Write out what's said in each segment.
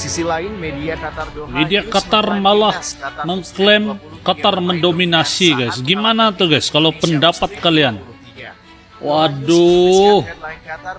sisi lain, media Qatar Doha Media News Qatar mengklaim malah timnas Qatar mengklaim U23 Qatar bermain mendominasi dominan guys. saat Gimana tuh guys kalau Indonesia pendapat U23. kalian? Doha News Waduh. menuliskan headline Qatar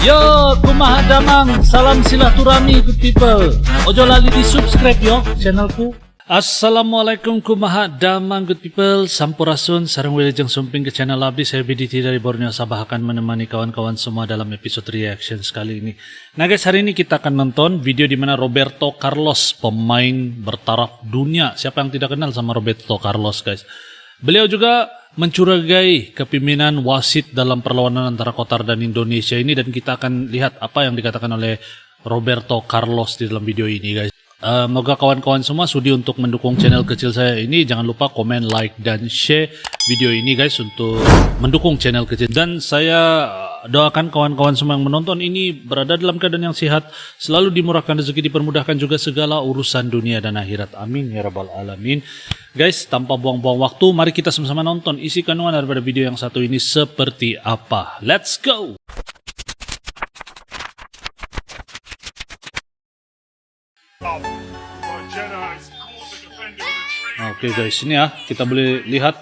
Yo, kumaha damang, salam silaturahmi good people. Ojo lali di subscribe yo channelku. Assalamualaikum kumaha damang good people. Sampurasun sareng wilujeng sumping ke channel abdi. Saya BDT dari Borneo Sabah akan menemani kawan-kawan semua dalam episode reaction kali ini. Nah guys, hari ini kita akan nonton video di mana Roberto Carlos, pemain bertaraf dunia. Siapa yang tidak kenal sama Roberto Carlos guys? Beliau juga mencurigai kepemimpinan wasit dalam perlawanan antara Qatar dan Indonesia ini, dan kita akan lihat apa yang dikatakan oleh Roberto Carlos di dalam video ini guys. Moga kawan-kawan semua sudi untuk mendukung channel kecil saya ini. Jangan lupa komen, like, dan share video ini guys untuk mendukung channel kecil. Dan saya doakan kawan-kawan semua yang menonton ini berada dalam keadaan yang sehat, selalu dimurahkan rezeki, dipermudahkan juga segala urusan dunia dan akhirat. Amin ya rabbal alamin. Guys, tanpa buang-buang waktu, mari kita sama-sama nonton isi kandungan daripada video yang satu ini seperti apa. Let's go! Oke guys, ini ya kita boleh lihat.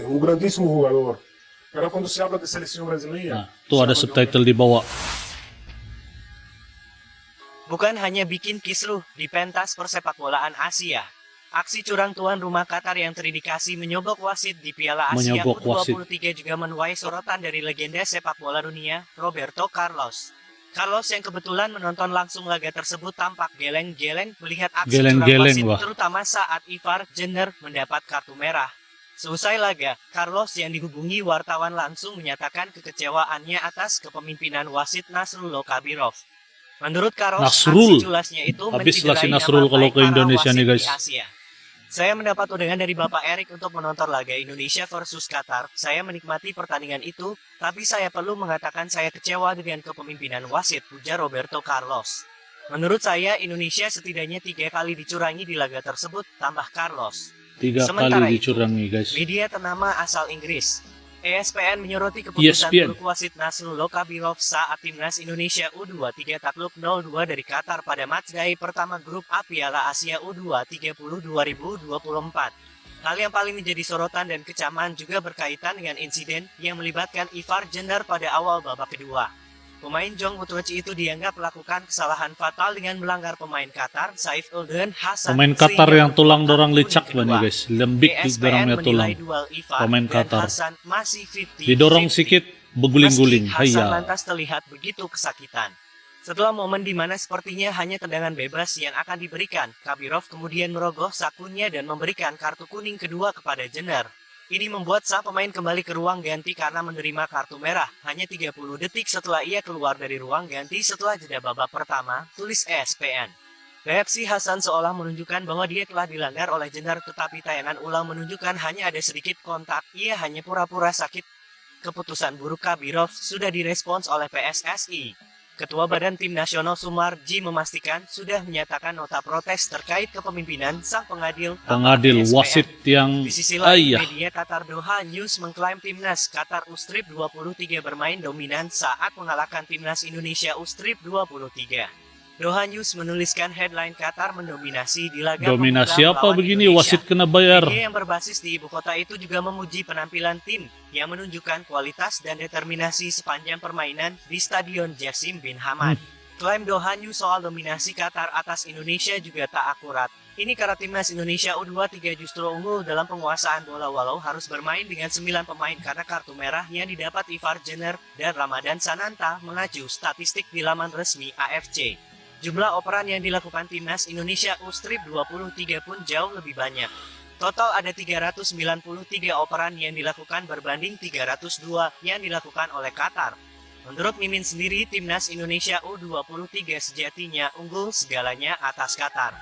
Un grandissimo jugador. Pero quando se habla de seleção brasileira, Nah, tuh ada subtitle di bawah. Bukan hanya bikin kisruh di pentas persepakbolaan Asia. Aksi curang tuan rumah Qatar yang terindikasi menyogok wasit di Piala Asia U23 juga menuai sorotan dari legenda sepak bola dunia, Roberto Carlos. Carlos yang kebetulan menonton langsung laga tersebut tampak geleng-geleng melihat aksi curang wasit, terutama saat Ivar Jenner mendapat kartu merah. Seusai laga, Carlos yang dihubungi wartawan langsung menyatakan kekecewaannya atas kepemimpinan wasit Nasrullah Kabirov. Menurut Carlos, aksi culasnya itu menciderai nama baik para wasit di Asia. Saya mendapat undangan dari Bapak Erik untuk menonton laga Indonesia versus Qatar. Saya menikmati pertandingan itu, tapi saya perlu mengatakan saya kecewa dengan kepemimpinan wasit, ujar Roberto Carlos. Menurut saya, Indonesia setidaknya 3 kali dicurangi di laga tersebut, tambah Carlos. 3 kali dicurangi guys. Media ternama asal Inggris, ESPN, menyoroti keputusan buruk wasit Nasrullah Kabirov saat timnas Indonesia U23 takluk 0-2 dari Qatar pada matchday pertama grup A Piala Asia U20 2024. Hal yang paling menjadi sorotan dan kecaman juga berkaitan dengan insiden yang melibatkan Ivar Jenner pada awal babak kedua. Pemain Jong Utrecht itu dianggap melakukan kesalahan fatal dengan melanggar pemain Qatar, Saif-Eldin Hassan. Pemain Qatar yang tulang dorang licak nih guys, lembik di dorangnya tulang. Pemain Qatar didorong sedikit beguling-guling. Hassan lantas terlihat begitu kesakitan. Setelah momen di mana sepertinya hanya tendangan bebas yang akan diberikan, Kabirov kemudian merogoh sakunya dan memberikan kartu kuning kedua kepada Jenner. Ini membuat sang pemain kembali ke ruang ganti karena menerima kartu merah hanya 30 detik setelah ia keluar dari ruang ganti setelah jeda babak pertama, tulis ESPN. Reaksi Hassan seolah menunjukkan bahwa dia telah dilanggar oleh Jenner, tetapi tayangan ulang menunjukkan hanya ada sedikit kontak, ia hanya pura-pura sakit. Keputusan buruk Kabirov sudah direspons oleh PSSI. Ketua Badan Tim Nasional Sumarji memastikan sudah menyatakan nota protes terkait kepemimpinan sang pengadil wasit yang di sisi lain, media Qatar Doha News mengklaim timnas Qatar U23 bermain dominan saat mengalahkan timnas Indonesia U23. Doha News menuliskan headline Qatar mendominasi di laga dominasi apa begini Indonesia. Wasit kena bayar. Media yang berbasis di ibu kota itu juga memuji penampilan tim yang menunjukkan kualitas dan determinasi sepanjang permainan di Stadion Jassim bin Hamad. Klaim Doha News soal dominasi Qatar atas Indonesia juga tak akurat. Ini karena timnas Indonesia U23 justru unggul dalam penguasaan bola walau harus bermain dengan 9 pemain karena kartu merah yang didapat Ivar Jenner dan Ramadan Sananta, mengacu statistik di laman resmi AFC. Jumlah operan yang dilakukan timnas Indonesia U23 pun jauh lebih banyak. Total ada 393 operan yang dilakukan berbanding 302 yang dilakukan oleh Qatar. Menurut Mimin sendiri, timnas Indonesia U23 sejatinya unggul segalanya atas Qatar.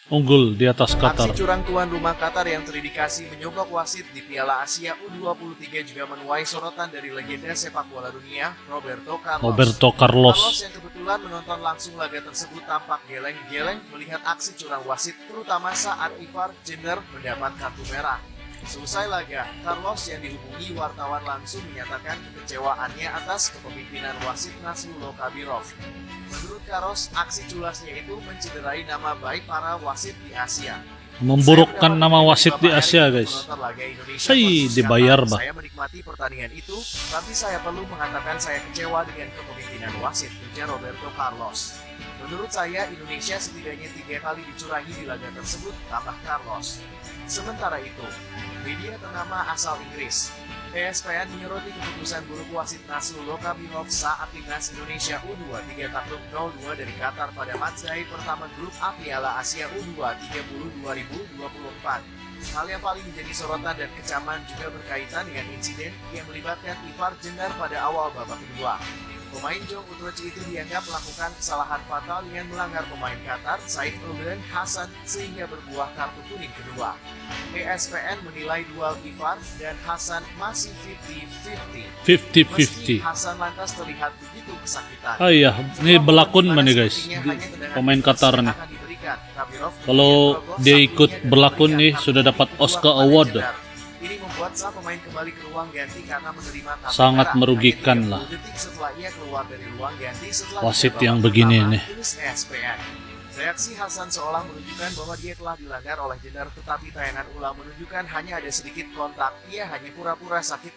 unggul di atas Qatar. Aksi curang tuan rumah Qatar yang terindikasi menyogok wasit di Piala Asia U23 juga menuai sorotan dari legenda sepak bola dunia, Roberto Carlos. Carlos yang kebetulan menonton langsung laga tersebut tampak geleng-geleng melihat aksi curang wasit, terutama saat Ivar Jenner mendapat kartu merah. Selesai laga, Carlos yang dihubungi wartawan langsung menyatakan kekecewaannya atas kepemimpinan wasit Nasrullah Kabirov. Menurut Carlos, aksi culasnya itu mencederai nama baik para wasit di Asia. Memburukkan nama wasit di Asia, guys. Saya dibayar, bah. Saya menikmati pertandingan itu, tapi saya perlu mengatakan saya kecewa dengan kepemimpinan wasit, ujar Roberto Carlos. Menurut saya, Indonesia setidaknya 3 kali dicurangi di laga tersebut, tambah Carlos. Sementara itu, media ternama asal Inggris, ESPN menyoroti keputusan buruk wasit Nasrullah Kabirov saat timnas Indonesia U23 takluk 0-2 dari Qatar pada matchday pertama grup A Piala Asia U20 2024. Hal yang paling menjadi sorotan dan kecaman juga berkaitan dengan insiden yang melibatkan Ivar Jenner pada awal babak kedua. Pemain Jong Utrecht itu dianggap melakukan kesalahan fatal dengan melanggar pemain Qatar, Saifuddin Hasan, sehingga berbuah kartu kuning kedua. ESPN menilai duel Ivar dan Hasan masih 50-50. 50-50. Meski Hasan lantas terlihat begitu kesakitan. Ah iya, ini berlakon mana guys? Pemain Qatar nih. Kalau dia ikut berlakon nih sudah dapat Oscar Award. Ini membuat sang pemain kembali ke ruang ganti karena menerima kartu Sangat merah. merugikan Hanya lah. 30 detik setelah ia keluar dari ruang ganti setelah Wasit babak yang begini pertama, nih. tulis ESPN. Reaksi Hasan seolah menunjukkan bahwa dia telah dilanggar oleh Jenner, tetapi tayangan ulang menunjukkan hanya ada sedikit kontak. Ia hanya pura-pura sakit.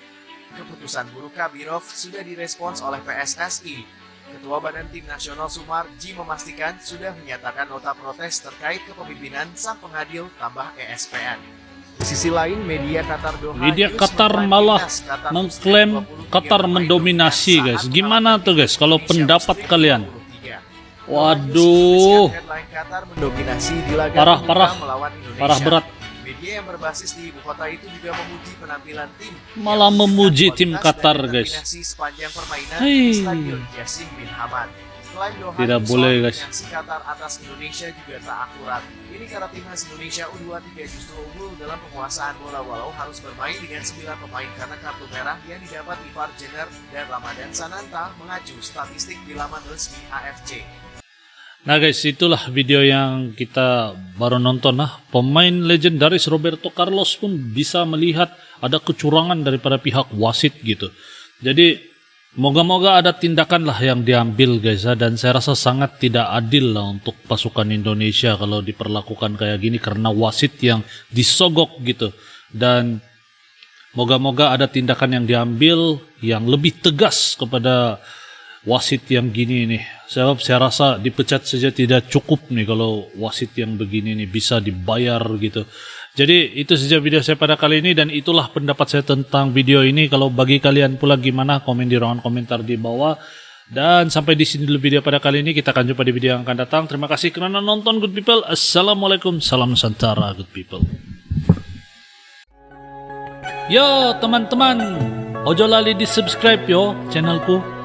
Keputusan buruk Kabirov sudah direspons oleh PSSI. Ketua Badan Tim Nasional Sumarji memastikan sudah menyatakan nota protes terkait kepemimpinan sang pengadil, tambah ESPN. Di sisi lain, media Qatar Doha Media News Qatar mengklaim malah timnas Qatar mengklaim U23 Qatar bermain mendominasi, dominan guys. saat Gimana tuh guys kalau Indonesia pendapat U23. kalian? Doha Waduh. News headline Qatar mendominasi di laga Parah, pembuka parah. melawan Indonesia. Parah berat. Media yang berbasis di ibu kota itu juga memuji penampilan tim. Malah yang memuji menunjukkan tim kualitas Qatar, dan guys. determinasi sepanjang permainan Hei. di Stadion Jassim bin Hamad. Klaim Doha Tidak News boleh, soal guys. dominasi Qatar atas Indonesia juga tak akurat. Ini karena timnas Indonesia U23 justru unggul dalam penguasaan bola walau harus bermain dengan 9 pemain karena kartu merah yang didapat Ivar Jenner dan Ramadan Sananta mengacu statistik di laman resmi AFC. Nah guys, itulah video yang kita baru nonton. Nah, pemain legendaris Roberto Carlos pun bisa melihat ada kecurangan daripada pihak wasit gitu. Jadi moga-moga ada tindakan lah yang diambil guys ya. Dan saya rasa sangat tidak adil lah untuk pasukan Indonesia kalau diperlakukan kayak gini karena wasit yang disogok gitu. Dan moga-moga ada tindakan yang diambil yang lebih tegas kepada wasit yang gini nih. Sebab saya rasa dipecat saja tidak cukup nih kalau wasit yang begini nih bisa dibayar gitu. Jadi itu saja video saya pada kali ini dan itulah pendapat saya tentang video ini. Kalau bagi kalian pula gimana, komen di ruangan komentar di bawah. Dan sampai di sini dulu video pada kali ini. Kita akan jumpa di video yang akan datang. Terima kasih kerana nonton good people. Assalamualaikum, salam Nusantara good people. Yo teman-teman, ojo lali di subscribe yo channelku.